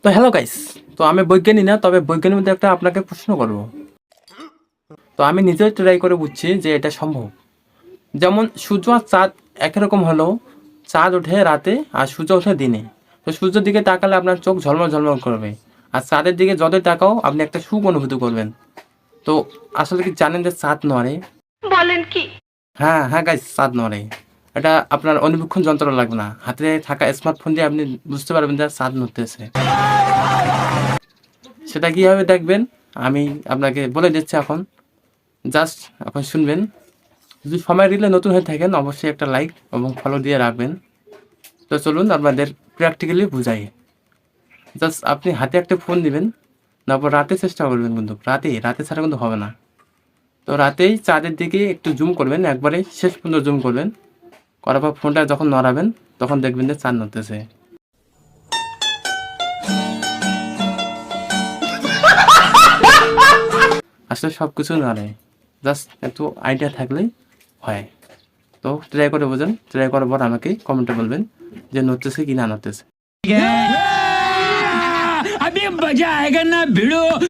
তো hello guys, তো আমি বৈজ্ঞানিক না, তবে বৈজ্ঞানিক মধ্যে একটা আপনাকে প্রশ্ন করব। তো আমি নিজেও ট্রাই করে বুঝছি যে এটা সম্ভব। যেমন সূর্য আর চাঁদ একই রকম হলেও চাঁদ ওঠে রাতে আর সূর্য ওঠে দিনে। তো সূর্যের দিকে তাকালে আপনার চোখ ঝলমল ঝলমল করবে, আর চাঁদের দিকে যতই তাকাও আপনি একটা সুখ অনুভূতি করবেন। তো আসলে কি জানেন যে চাঁদ নড়ে? বলেন কি? হ্যাঁ হ্যাঁ গাইস, চাঁদ নড়ে। এটা আপনার অনুবীক্ষণ যন্ত্র লাগবে না, হাতে থাকা স্মার্টফোন দিয়ে আপনি বুঝতে পারবেন যে চাঁদ নড়তেছে। সেটা কিভাবে দেখবেন আমি আপনাকে বলে দিচ্ছি এখন। জাস্ট এখন শুনবেন। যদি সময় দিলে নতুন হয়ে থাকেন অবশ্যই একটা লাইক এবং ফলো দিয়ে রাখবেন। তো চলুন আপনাদের প্র্যাকটিক্যালি বুঝাই। জাস্ট আপনি হাতে একটা ফোন দিবেন, তারপর রাতে চেষ্টা করবেন, কিন্তু রাতে রাতে ছাড়া কিন্তু হবে না। তো রাতেই চাঁদের দিকে একটু জুম করবেন, একবারে শেষ পর্যন্ত জুম করবেন। করার পর ফোনটা যখন নড়াবেন তখন দেখবেন যে চাঁদ নড়তেছে। আসলে সব কিছু নড়ে, জাস্ট একটু আইডিয়া থাকলেই হয়। তো ট্রাই করে বোঝেন, ট্রাই করার পর আমাকে কমেন্টে বলবেন যে নড়তেছে কি না নড়তেছে। अभी मजा आएगा ना भिड़ो।